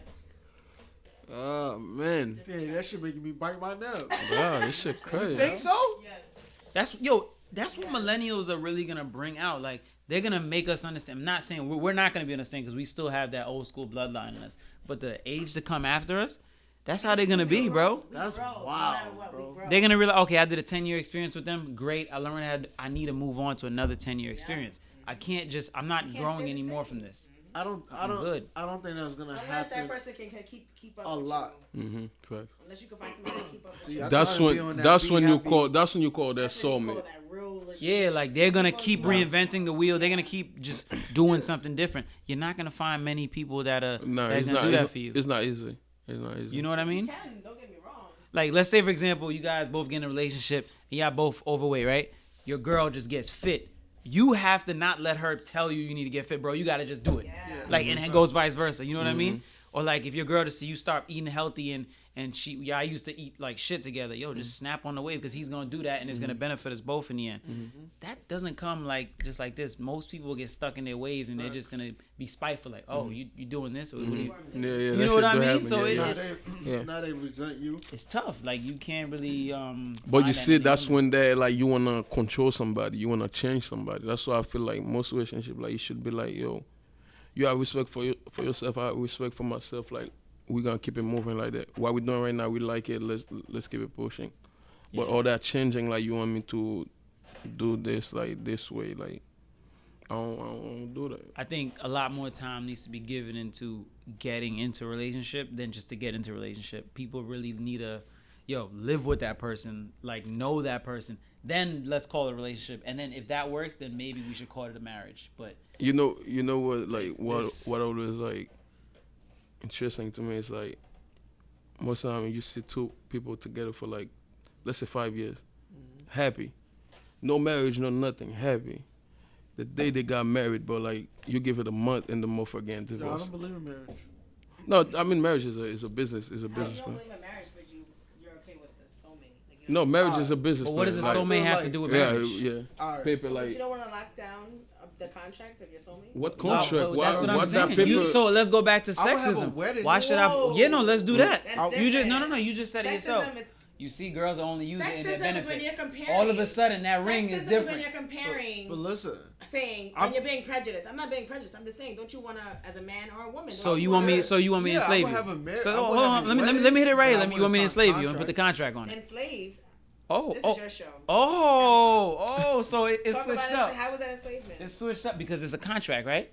Oh man, Damn, that shit making me bite my nail. wow, this shit crazy. You think so? Yes. That's what millennials are really gonna bring out. Like they're gonna make us understand. I'm not saying we're not gonna be understand because we still have that old school bloodline in us. But the age to come after us, that's how they're gonna be, bro. That's Bro, no wild, matter what, we bro. grow. They're gonna realize, okay, I did a 10-year experience with them. Great, I learned I need to move on to another 10-year experience. I'm not can't growing stay the anymore same. from this. I don't good. I don't think that's gonna Unless happen. that person can keep up a with lot. You. Mm-hmm. Fact. Unless you can find somebody to keep up with See, you. I That's try to be on when that that's be when you happy. call that soulmate. That's when you call That that real legit. Yeah, like they're gonna keep People- reinventing the wheel. They're gonna keep just doing something different. You're not gonna find many people that are Nah, that are it's gonna not. do that It's, for you. it's not easy. It's not easy. You know what I You mean? can, don't get me wrong. Like, let's say for example, you guys both get in a relationship and y'all both overweight, right? Your girl just gets fit. You have to not let her tell you need to get fit, bro. You gotta just do it. Yeah. Like, and it goes vice versa. You know what I mean? Or like if your girl to see you start eating healthy and I used to eat like shit together. Yo, just snap on the wave because he's gonna do that and it's gonna benefit us both in the end. That doesn't come like just like this. Most people get stuck in their ways and they're just gonna be spiteful. Like, oh, you doing this? Or what do you know what I mean? So now they resent you. it's tough. Like you can't really. But you find see, anything that's in it. when they like you wanna control somebody, you wanna change somebody. That's why I feel like most relationship, like you should be like, yo, you have respect for yourself. I have respect for myself. Like we're gonna keep it moving like that. What we're doing right now, we like it. Let's keep it pushing. But all that changing, like you want me to do this like this way, like I don't do that. I think a lot more time needs to be given into getting into a relationship than just to get into a relationship. People really need to, live with that person, like know that person. Then let's call it a relationship. And then if that works, then maybe we should call it a marriage. But you know what, like what always like interesting to me is like most of the time you see two people together for like let's say 5 years, happy, no marriage, no nothing, happy. The day they got married, but like you give it a month and the month again I divorce. don't believe in marriage. No, I mean marriage is a business, You man. don't believe in marriage, but you're okay with the soulmate. Like, No, marriage is a business. what does a like, soulmate have to do with marriage? Yeah. All right, Paper so like But you don't want to lock down the contract of your soulmate? what No, contract? but that's what I'm What's that saying. paper? So let's go back to I would have a sexism. wedding. Why should Whoa. I? Yeah, no, let's do that. That's You just different. no. You just said it yourself. Sexism is You see, girls only use it in their Sexism is when benefit. you're comparing. All of a sudden, that ring is Sexism different. when you're comparing, But listen, saying, I'm- when you're being prejudiced. I'm not being prejudiced. I'm just saying, don't you want to, as a man or a woman? So don't you want me? wanna- So you want me to Yeah, I enslave would you? have a mar- So I would hold have on. a Let me wedding, hit it right. but I You want me to wouldn't sign enslave you and put the contract on it? enslave? Oh, This oh, is your show. So it's Talk switched about up. it. How was that enslavement? It's switched up because it's a contract, right?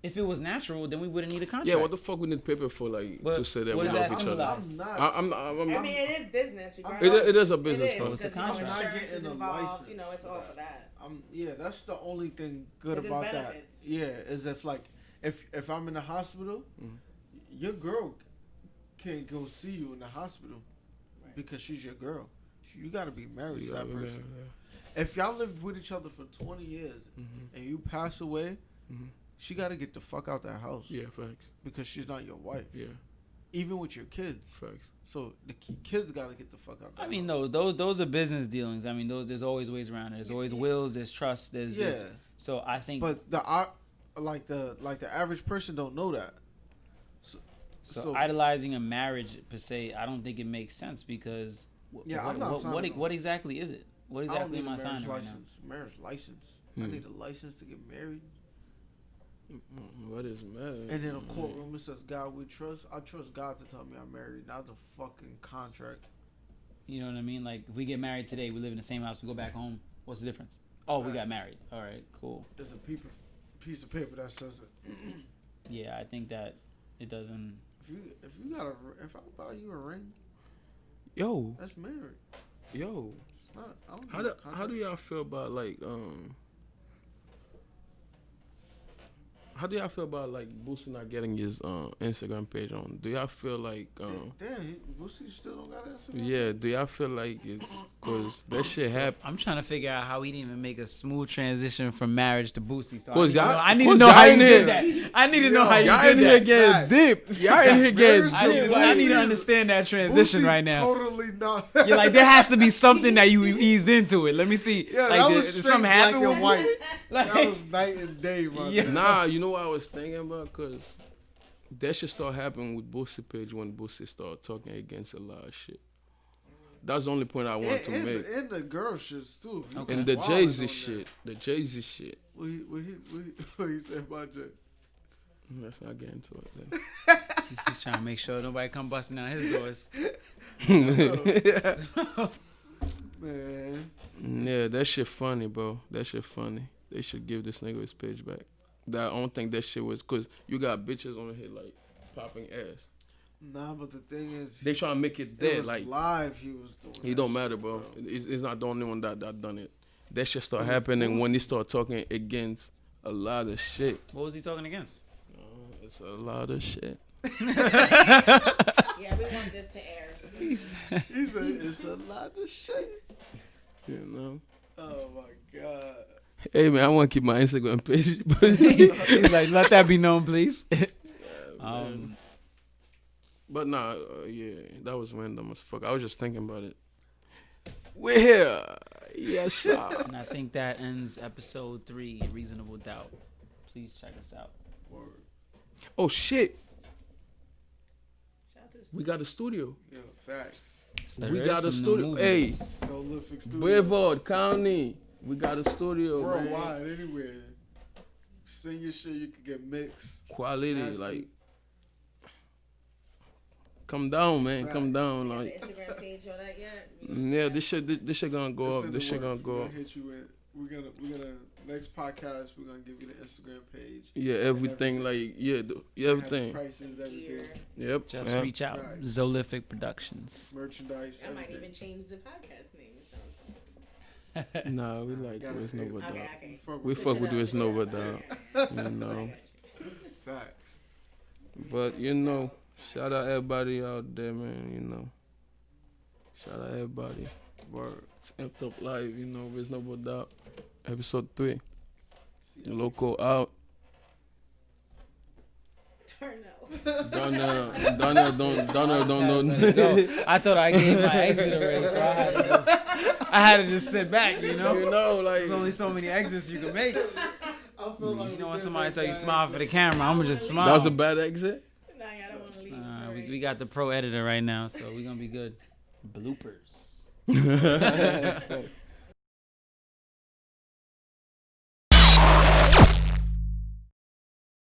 If it was natural, then we wouldn't need a contract. Yeah, what the fuck we need paper for, like What- to say that what we does love that each other? symbolize? I'm not. I mean, it is business. It Regardless. is a business. It is, So. It's a because, you know, contract. I'm not insurance getting is a involved. license You know, it's for all that. for that. Yeah, that's the only thing good It's his about benefits. that. Yeah, is if like if I'm in the hospital, your girl can't go see you in the hospital because she's your girl. You got to be married to that person. If y'all live with each other for 20 years and you pass away, she got to get the fuck out that house. Yeah, facts. Because she's not your wife. Yeah, Even with your kids. facts. So the kids got to get the fuck out that I mean, house. those are business dealings. I mean, there's always ways around it. There's always wills. There's trust. There's so I think. But the average person don't know that. So idolizing a marriage per se, I don't think it makes sense because I'm not signing what exactly is it? What I don't exactly need am a I signing right now? license. Marriage license. I need a license to get married. What is marriage? And in a courtroom it says God we trust. I trust God to tell me I'm married, not the fucking contract. You know what I mean? Like if we get married today, we live in the same house, we go back home. What's the difference? Oh, we got married. All right, cool. There's a piece of paper that says it. Yeah, I think that it doesn't. If I buy you a ring, Yo, that's married. yo. It's not. I don't How need do a contract. how do y'all feel about like How do y'all feel about like Boosie not getting his Instagram page on? Do y'all feel like Damn, Boosie still don't got that. yeah? Do y'all feel like it's cause that shit happened? I'm trying to figure out how he didn't even make a smooth transition from marriage to Boosie. So Cause I need to cause know y'all how you in did here- that. I need to know how you Y'all in did here that. getting deep. Y'all in here getting I need deep. to understand that transition Boosie's right now. Totally not. You're like, there has to be something that you eased into it. Let me see. Yeah, like, that did was something straight black happen and with white. Like, That was night and day, man. Yeah. Nah, you know what I was thinking about? Cause that shit start happening with Boosie page when Boosie start talking against a lot of shit. That's the only point I want to make. And the girl shits too. He Okay. And the wildin' Jay-Z on that. shit. The Jay-Z shit. What he said about Jay? Let's not get into it then. he's trying to make sure nobody come busting down his doors. Man. Yeah, that shit funny, bro. That shit funny. They should give this nigga his page back. That I don't think that shit was cause you got bitches on here like popping ass. Nah, but the thing is, They trying to make it it dead. was Like live. He was doing. it that don't shit, matter, bro. It's not the only one that done it. That shit start It was happening when Boosie. he start talking against a lot of shit. What was he talking against? It's a lot of shit. Yeah, we want this to air. He said it's a lot of shit. You know. Oh my god. Hey man, I want to keep my Instagram page. He's like, let that be known, please. man. But nah, yeah, that was random as fuck. I was just thinking about it. We're here. Yes, sir. And I think that ends episode 3, Reasonable Doubt. Please check us out. Word. Oh shit, Shout out to the we got a studio. Yeah, facts. So We there got is a some studio. new Hey. movies. Prolific studio. Brevard County. We got a studio, man. Worldwide, anywhere. Sing your shit, you can get mixed. Quality, Nasty. like. Come down, man. Facts. Come down, You got like. the Instagram page, all that yet? Yeah, this shit gonna go It's up. in This the shit gonna works. go We're up. gonna hit you in. We're gonna next podcast. We're gonna give you the Instagram page. Yeah, everything, everything. like, yeah, We have everything. prices, everything, Yep. Just yeah. reach out. Right. Zolific Productions. merchandise. I might everything. even change the podcast name. It sounds Nah, we like Gotta with pay. Nova okay. Dog. Okay. We Switch fuck it with up, West switch it Nova up. Dog. Okay. You know. Facts. But you know, shout out everybody out there, man. You know, shout out everybody. Word. It's Amped Up Live. You know, West Nova Dog. Episode 3. Local out. Darnell. Donna don't. No, I thought I gave my exit already, so I had to just sit back, you know? You know, like. There's only so many exits you can make. I feel like You know we when did somebody that tell you bad. smile for the camera, I'm gonna just smile. That was a bad exit. Nah, I don't want to leave. We got the pro editor right now, so we're gonna be good. Bloopers.